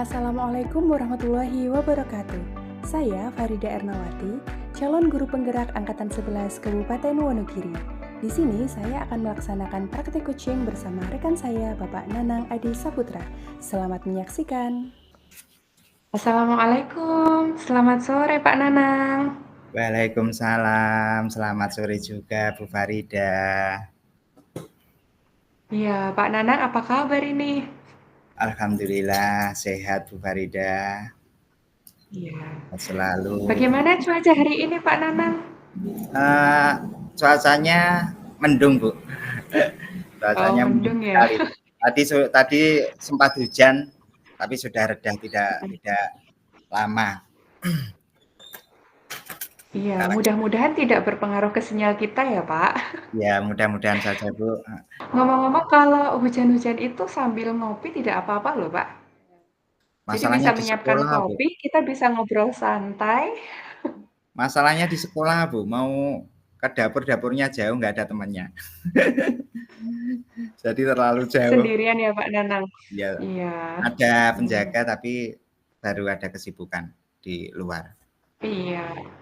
Assalamualaikum warahmatullahi wabarakatuh. Saya Farida Ernawati, calon guru penggerak Angkatan 11 Kabupaten Wonogiri. Di sini saya akan melaksanakan praktek coaching bersama rekan saya, Bapak Nanang Adi Saputra. Selamat menyaksikan. Assalamualaikum, selamat sore Pak Nanang. Waalaikumsalam, selamat sore juga Bu Farida. Iya, Pak Nanang apa kabar ini? Alhamdulillah sehat Bu Farida. Iya. Selalu. Bagaimana cuaca hari ini Pak Nanang? Cuacanya mendung Bu. Cuacanya mendung Mendung ya. sekali. Tadi sempat hujan, tapi sudah reda, tidak lama. Iya, mudah-mudahan tidak berpengaruh ke sinyal kita ya Pak. Ya, mudah-mudahan saja Bu. Ngomong-ngomong kalau hujan-hujan itu sambil ngopi tidak apa-apa loh Pak. Jadi Masalahnya bisa di menyiapkan sekolah Bu. kopi, kita bisa ngobrol santai. Masalahnya di sekolah Bu, mau ke dapurnya jauh, nggak ada temannya. Jadi terlalu jauh. Sendirian ya Pak Nanang? Ya, Iya. ada penjaga tapi baru ada kesibukan di luar. Iya.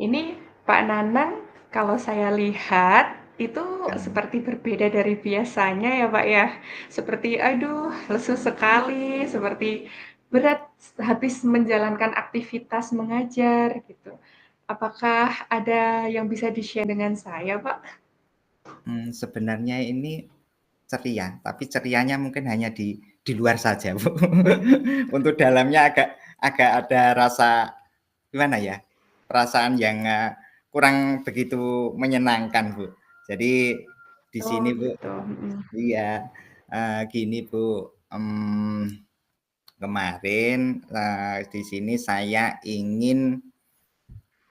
Ini Pak Nanang, kalau saya lihat itu seperti berbeda dari biasanya ya Pak ya. Seperti aduh, lesu sekali, seperti berat habis menjalankan aktivitas mengajar gitu. Apakah ada yang bisa di-share dengan saya, Pak? Sebenarnya ini ceria, tapi cerianya mungkin hanya di luar saja, Bu. Untuk dalamnya agak ada rasa gimana ya? Perasaan yang kurang begitu menyenangkan, Bu. Jadi di Oh sini, Bu. gitu. Iya, gini, Bu. Kemarin di sini saya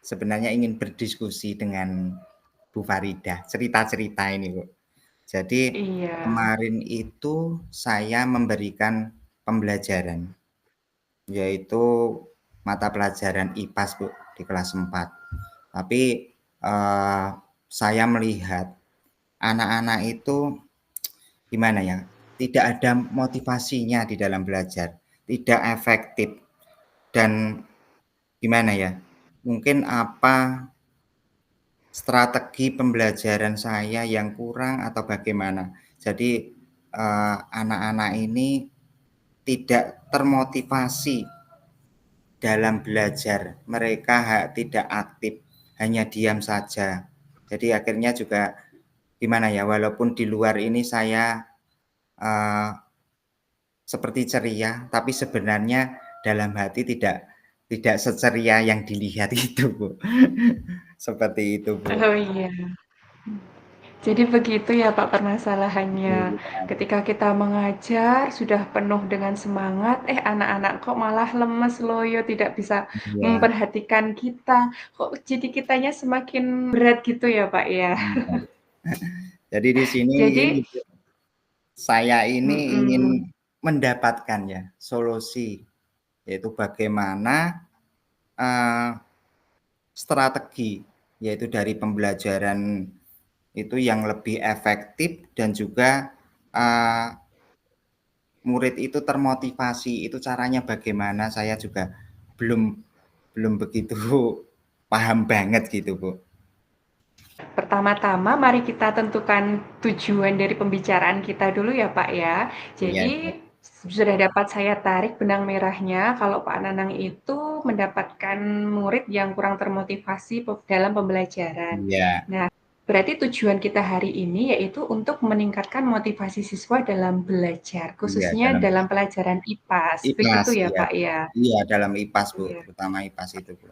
sebenarnya ingin berdiskusi dengan Bu Farida, cerita-cerita ini, Bu. Jadi Iya. kemarin itu saya memberikan pembelajaran, yaitu mata pelajaran IPAS, Bu, di kelas 4. Tapi saya melihat anak-anak itu gimana ya, tidak ada motivasinya di dalam belajar, tidak efektif, dan gimana ya, mungkin apa strategi pembelajaran saya yang kurang atau bagaimana. Jadi anak-anak ini tidak termotivasi dalam belajar. Mereka tidak aktif, hanya diam saja. Jadi akhirnya juga gimana ya, walaupun di luar ini saya seperti ceria, tapi sebenarnya dalam hati tidak seceria yang dilihat itu, Bu. Seperti itu, Bu. Oh iya. Jadi begitu ya Pak permasalahannya. Iya. Ketika kita mengajar sudah penuh dengan semangat, anak-anak kok malah lemes loyo, tidak bisa Iya. memperhatikan kita. Kok jadi kitanya semakin berat gitu ya Pak ya. Iya. Jadi di sini ini Jadi saya ini ingin mm-mm. mendapatkan ya solusi, yaitu bagaimana strategi, yaitu dari pembelajaran itu yang lebih efektif dan juga murid itu termotivasi. Itu caranya bagaimana, saya juga belum begitu paham banget gitu, Bu. Pertama-tama mari kita tentukan tujuan dari pembicaraan kita dulu ya Pak ya. Iya, Jadi sudah dapat saya tarik benang merahnya kalau Pak Nanang itu mendapatkan murid yang kurang termotivasi dalam pembelajaran. iya. Nah, berarti tujuan kita hari ini yaitu untuk meningkatkan motivasi siswa dalam belajar, Iya, khususnya dalam dalam pelajaran IPAS. IPAS, Begitu ya iya. Pak ya? Iya, dalam IPAS, Bu, Iya. terutama IPAS itu, Bu.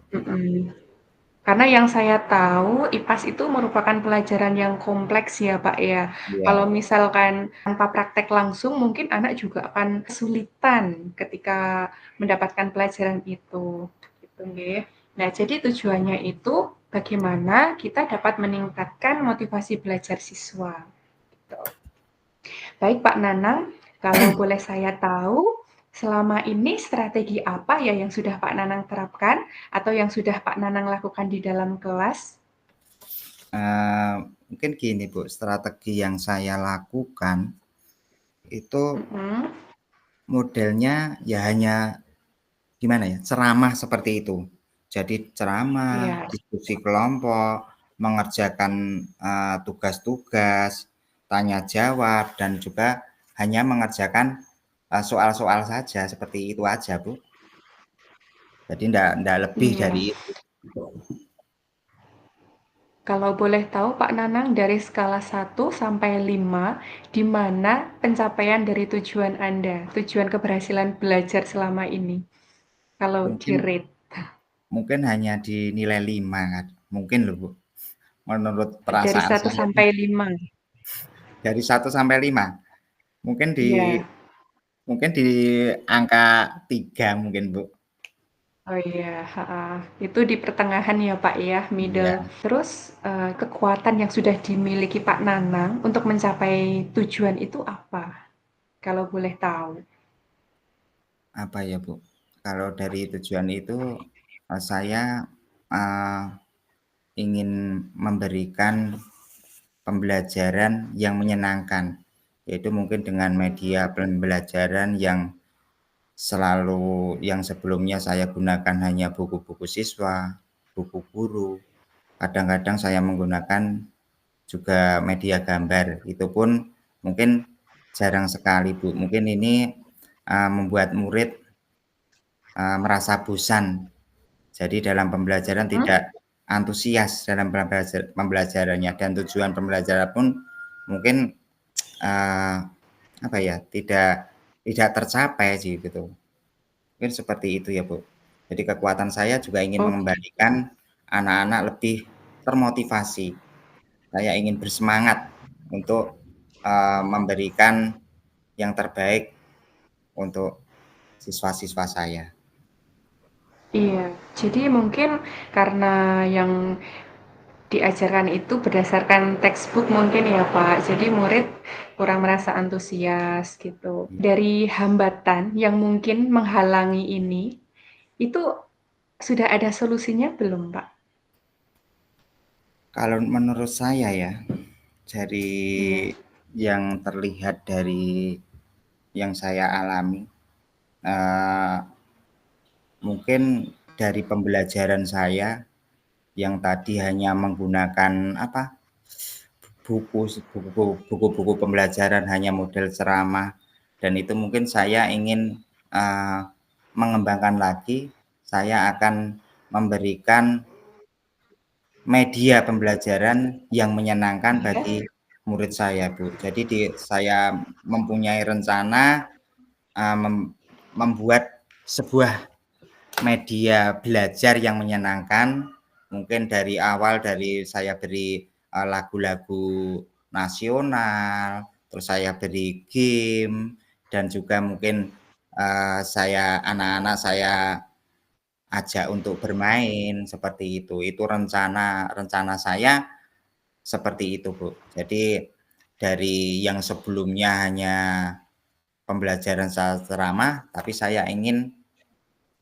Karena yang saya tahu, IPAS itu merupakan pelajaran yang kompleks ya, Pak ya. Iya, Kalau misalkan tanpa praktek langsung, mungkin anak juga akan kesulitan ketika mendapatkan pelajaran itu. Gitu, nggih. Nah, jadi tujuannya itu bagaimana kita dapat meningkatkan motivasi belajar siswa. Gitu. Baik, Pak Nanang, kalau boleh saya tahu, selama ini strategi apa ya yang sudah Pak Nanang terapkan atau yang sudah Pak Nanang lakukan di dalam kelas? Mungkin gini, Bu, strategi yang saya lakukan itu modelnya ya hanya gimana ya, ceramah seperti itu. Jadi ceramah, Iya. diskusi kelompok, mengerjakan, tugas-tugas, tanya jawab, dan juga hanya mengerjakan, soal-soal saja, seperti itu aja, Bu. Jadi ndak lebih Iya. dari itu. Kalau boleh tahu Pak Nanang dari skala 1 sampai 5, di mana pencapaian dari tujuan Anda, tujuan keberhasilan belajar selama ini? Kalau Mungkin di-rate. mungkin hanya di nilai 5 kan, mungkin loh, Bu, menurut Dari perasaan 1 saya sampai 5. dari 1 sampai 5, mungkin Iya. di angka 3 mungkin, Bu. Oh iya, heeh. Itu di pertengahan ya Pak ya, middle. Iya, Terus kekuatan yang sudah dimiliki Pak Nanang untuk mencapai tujuan itu apa? Kalau boleh tahu. apa ya, Bu, kalau dari tujuan itu, saya, eee, ingin memberikan pembelajaran yang menyenangkan, yaitu mungkin dengan media pembelajaran yang sebelumnya saya gunakan hanya buku-buku siswa, buku guru, kadang-kadang saya menggunakan juga media gambar, itu pun mungkin jarang sekali, Bu. Mungkin ini, membuat murid, merasa bosan. Jadi dalam pembelajaran Hmm? tidak antusias dalam pembelajarannya, dan tujuan pembelajaran pun mungkin, eee, apa ya, tidak tercapai sih gitu. Mungkin seperti itu ya, Bu. Jadi kekuatan saya juga ingin Oh, mengembalikan anak-anak lebih termotivasi. Saya ingin bersemangat untuk, memberikan yang terbaik untuk siswa-siswa saya. iya. Jadi mungkin karena yang diajarkan itu berdasarkan textbook mungkin ya Pak. Jadi murid kurang merasa antusias gitu. Iya. Dari hambatan yang mungkin menghalangi ini, itu sudah ada solusinya belum Pak? Kalau menurut saya ya, dari Iya. yang terlihat dari yang saya alami, eee, mungkin dari pembelajaran saya yang tadi hanya menggunakan apa, buku-buku pembelajaran hanya model ceramah, dan itu mungkin saya ingin, eee, mengembangkan lagi. Saya akan memberikan media pembelajaran yang menyenangkan Iya. bagi murid saya, Bu. Jadi saya mempunyai rencana, membuat sebuah media belajar yang menyenangkan, mungkin dari awal dari saya beri, lagu-lagu nasional, terus saya beri game, dan juga mungkin, anak-anak saya ajak untuk bermain, seperti itu. Itu rencana rencana saya seperti itu, Bu. Jadi dari yang sebelumnya hanya pembelajaran secara ceramah, tapi saya ingin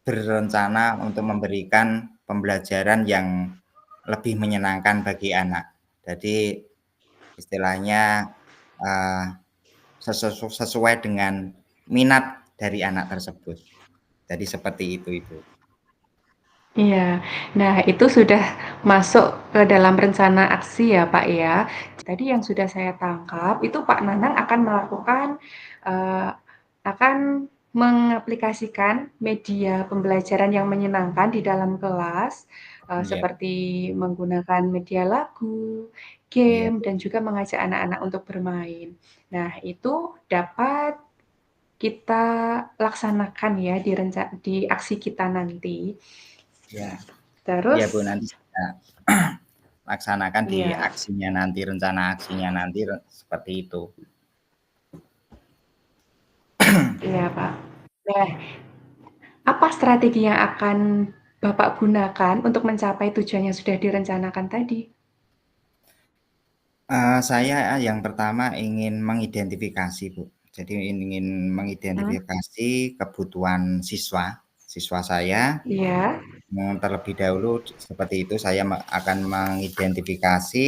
berencana untuk memberikan pembelajaran yang lebih menyenangkan bagi anak. Jadi istilahnya, eee, sesuai dengan minat dari anak tersebut. Jadi seperti itu, Ibu. Iya. Nah, itu sudah masuk ke dalam rencana aksi ya, Pak, ya. Tadi yang sudah saya tangkap, itu Pak Nanang akan melakukan, akan mengaplikasikan media pembelajaran yang menyenangkan di dalam kelas, Iya, seperti menggunakan media lagu, iya, game, Bu. dan juga mengajak anak-anak untuk bermain. Nah, itu dapat kita laksanakan ya di aksi kita nanti. Iya, Nah, iya, Bu, terus nanti saya laksanakan di iya, aksinya nanti, rencana aksinya nanti seperti itu. iya Pak. Nah, apa strategi yang akan Bapak gunakan untuk mencapai tujuan yang sudah direncanakan tadi? Saya yang pertama ingin mengidentifikasi, Bu. Jadi ingin Hmm, mengidentifikasi kebutuhan siswa saya, iya, terlebih dahulu seperti itu saya akan mengidentifikasi,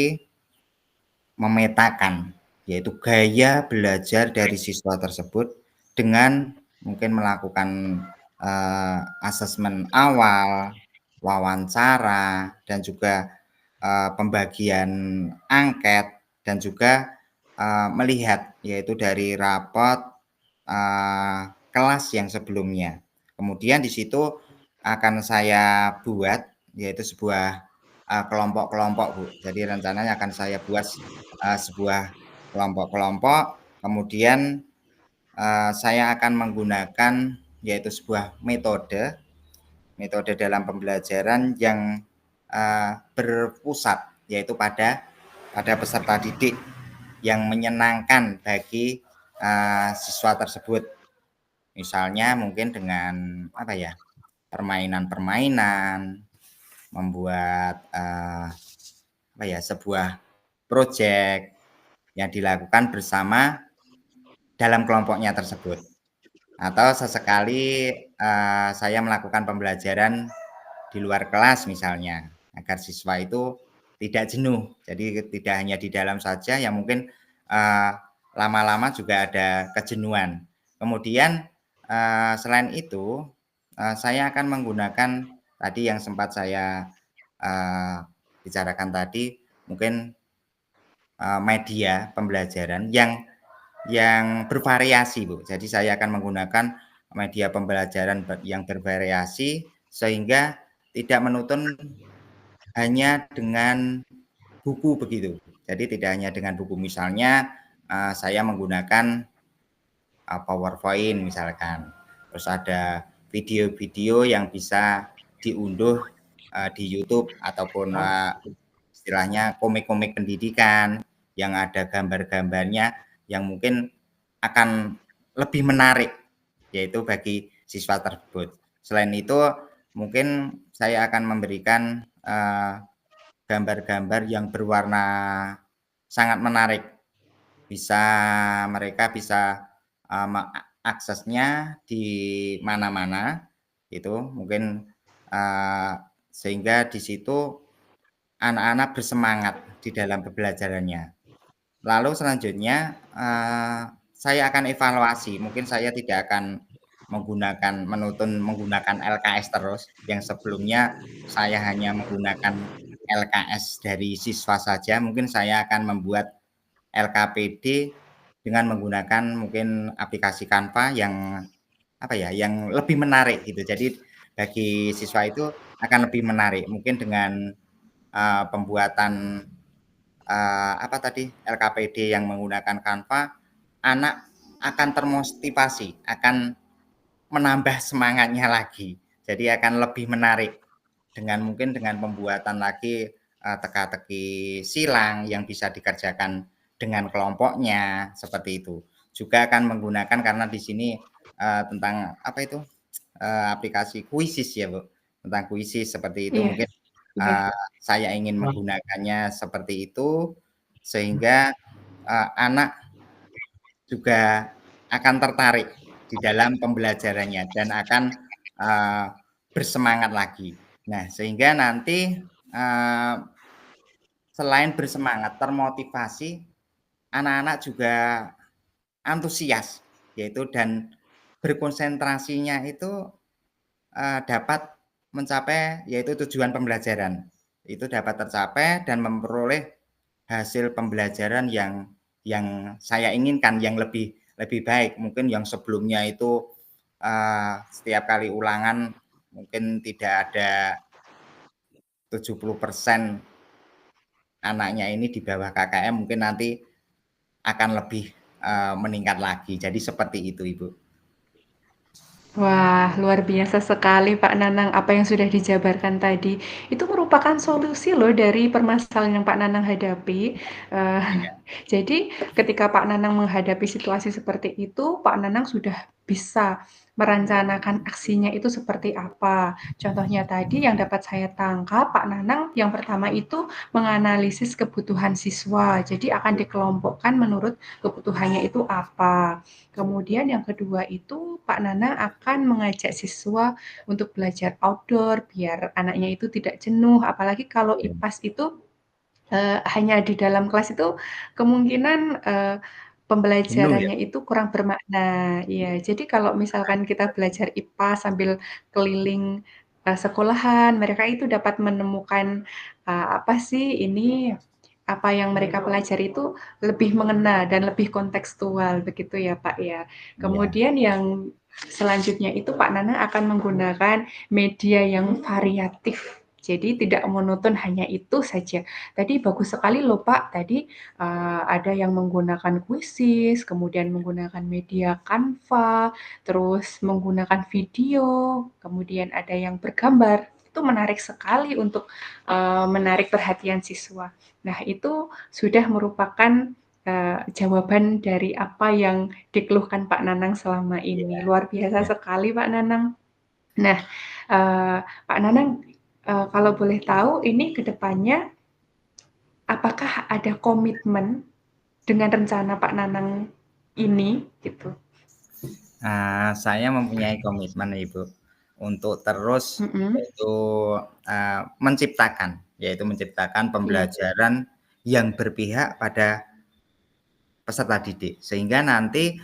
memetakan, yaitu gaya belajar dari siswa tersebut dengan mungkin melakukan asesmen awal, wawancara, dan juga pembagian angket, dan juga melihat yaitu dari rapot kelas yang sebelumnya. Kemudian di situ akan saya buat yaitu sebuah kelompok-kelompok, Bu. Jadi rencananya akan saya buat sebuah kelompok-kelompok, kemudian saya akan menggunakan yaitu sebuah metode dalam pembelajaran yang berpusat yaitu pada peserta didik yang menyenangkan bagi siswa tersebut. Misalnya mungkin dengan permainan-permainan, membuat sebuah proyek yang dilakukan bersama dalam kelompoknya tersebut. Atau sesekali saya melakukan pembelajaran di luar kelas misalnya, agar siswa itu tidak jenuh. Jadi tidak hanya di dalam saja, yang mungkin lama-lama juga ada kejenuhan. Kemudian selain itu saya akan menggunakan tadi yang sempat saya bicarakan tadi, mungkin media pembelajaran yang bervariasi, Bu. Jadi saya akan menggunakan media pembelajaran yang bervariasi sehingga tidak menuntun hanya dengan buku begitu. Jadi tidak hanya dengan buku, misalnya saya menggunakan PowerPoint misalkan. Terus ada video-video yang bisa diunduh di YouTube ataupun istilahnya komik-komik pendidikan yang ada gambar-gambarnya yang mungkin akan lebih menarik yaitu bagi siswa tersebut. Selain itu mungkin saya akan memberikan gambar-gambar yang berwarna sangat menarik. Mereka bisa aksesnya di mana-mana itu mungkin sehingga di situ anak-anak bersemangat di dalam pembelajarannya. Lalu selanjutnya saya akan evaluasi, mungkin saya tidak akan menggunakan LKS terus, yang sebelumnya saya hanya menggunakan LKS dari siswa saja, mungkin saya akan membuat LKPD dengan menggunakan mungkin aplikasi Canva yang lebih menarik gitu. Jadi bagi siswa itu akan lebih menarik, mungkin dengan pembuatan LKPD yang menggunakan Canva, anak akan termotivasi, akan menambah semangatnya lagi. Jadi akan lebih menarik mungkin dengan pembuatan lagi teka-teki silang yang bisa dikerjakan dengan kelompoknya seperti itu. Juga akan menggunakan karena di sini tentang aplikasi Quizzes ya, Bu. Tentang Quizzes seperti itu mungkin saya ingin menggunakannya seperti itu sehingga anak juga akan tertarik di dalam pembelajarannya dan akan bersemangat lagi. Nah, sehingga nanti selain bersemangat, termotivasi, anak-anak juga antusias yaitu dan berkonsentrasinya itu dapat mencapai yaitu tujuan pembelajaran. Itu dapat tercapai dan memperoleh hasil pembelajaran yang saya inginkan, yang lebih baik. Mungkin yang sebelumnya itu setiap kali ulangan mungkin tidak ada 70% anaknya ini di bawah KKM, mungkin nanti akan lebih meningkat lagi. Jadi seperti itu, Ibu. Wah, luar biasa sekali Pak Nanang apa yang sudah dijabarkan tadi. Itu merupakan solusi loh dari permasalahan yang Pak Nanang hadapi. Jadi ketika Pak Nanang menghadapi situasi seperti itu, Pak Nanang sudah bisa merencanakan aksinya itu seperti apa. Contohnya tadi yang dapat saya tangkap, Pak Nanang yang pertama itu menganalisis kebutuhan siswa. Jadi akan dikelompokkan menurut kebutuhannya itu apa. Kemudian yang kedua itu Pak Nanang akan mengajak siswa untuk belajar outdoor biar anaknya itu tidak jenuh. Apalagi kalau IPAS itu hanya di dalam kelas itu kemungkinan Jenuh ya? pembelajarannya itu kurang bermakna. Iya, jadi kalau misalkan kita belajar IPA sambil keliling, sekolahan, mereka itu dapat menemukan, apa sih ini, apa yang mereka pelajari itu lebih mengena dan lebih kontekstual, begitu ya, Pak, ya. Iya. Kemudian yang selanjutnya itu Pak Nana akan menggunakan media yang variatif. Jadi tidak monoton hanya itu saja. Tadi bagus sekali loh Pak, tadi ada yang menggunakan Quizizz, kemudian menggunakan media Canva, terus menggunakan video, kemudian ada yang bergambar. Itu menarik sekali untuk menarik perhatian siswa. Nah, itu sudah merupakan jawaban dari apa yang dikeluhkan Pak Nanang selama ini. Iya. Luar biasa Iya. sekali Pak Nanang. Nah, Pak Nanang, kalau boleh tahu ini ke depannya apakah ada komitmen dengan rencana Pak Nanang ini gitu? Saya mempunyai komitmen Ibu, untuk terus Mhm, yaitu menciptakan iya, pembelajaran yang berpihak pada peserta didik. Sehingga nanti,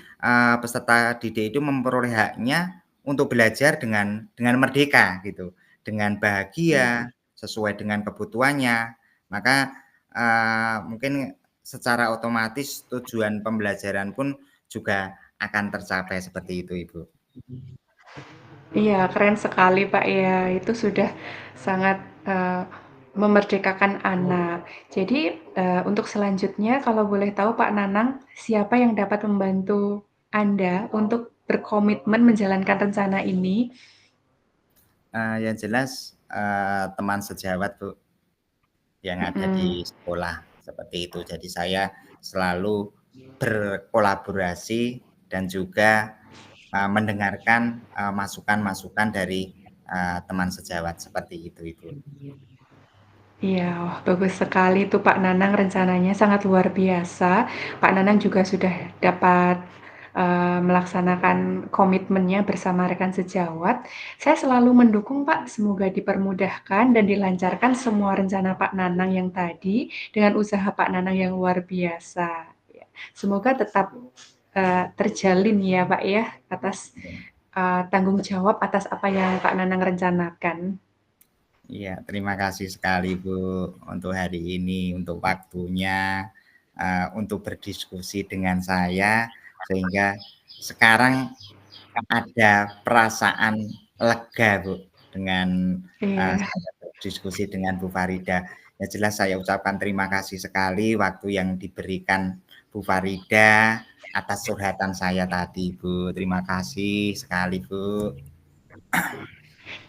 peserta didik itu memperoleh haknya untuk belajar dengan merdeka gitu, dengan bahagia, iya. sesuai dengan kebutuhannya. Maka, mungkin secara otomatis tujuan pembelajaran pun juga akan tercapai seperti itu, Ibu. Iya, keren sekali Pak ya. Itu sudah sangat memerdekakan anak. Jadi untuk selanjutnya kalau boleh tahu Pak Nanang, siapa yang dapat membantu Anda untuk berkomitmen menjalankan rencana ini? Yang jelas, teman sejawat, Bu, yang ada Mhm. di sekolah, seperti itu. Jadi saya selalu berkolaborasi dan juga, mendengarkan, masukan-masukan dari, teman sejawat, seperti itu, Ibu. Iya, wah bagus sekali tuh Pak Nanang rencananya sangat luar biasa. Pak Nanang juga sudah dapat melaksanakan komitmennya bersama rekan sejawat. Saya selalu mendukung Pak, semoga dipermudahkan dan dilancarkan semua rencana Pak Nanang yang tadi dengan usaha Pak Nanang yang luar biasa. Ya, semoga tetap terjalin ya Pak ya atas tanggung jawab atas apa yang Pak Nanang rencanakan. Iya, terima kasih sekali, Bu, untuk hari ini, untuk waktunya, untuk berdiskusi dengan saya, sehingga sekarang ada perasaan lega, Bu, dengan, Iya. saya berdiskusi dengan Bu Farida. Yang jelas saya ucapkan terima kasih sekali waktu yang diberikan Bu Farida atas curhatan saya tadi, Bu. Terima kasih sekali, Bu.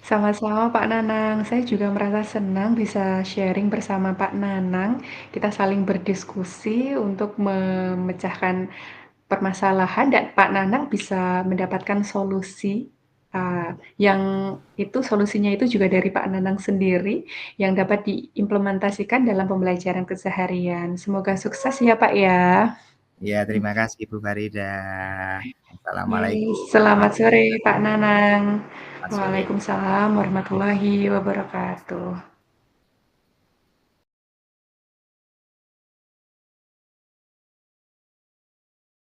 Sama-sama Pak Nanang, saya juga merasa senang bisa sharing bersama Pak Nanang. Kita saling berdiskusi untuk memecahkan permasalahan dan Pak Nanang bisa mendapatkan solusi yang itu solusinya itu juga dari Pak Nanang sendiri yang dapat diimplementasikan dalam pembelajaran keseharian. Semoga sukses ya Pak ya. Iya, terima kasih, Bu Farida. Yes, Assalamualaikum selamat warahmatullahi sore Pak Nanang. wabarakatuh. Waalaikumsalam warahmatullahi wabarakatuh.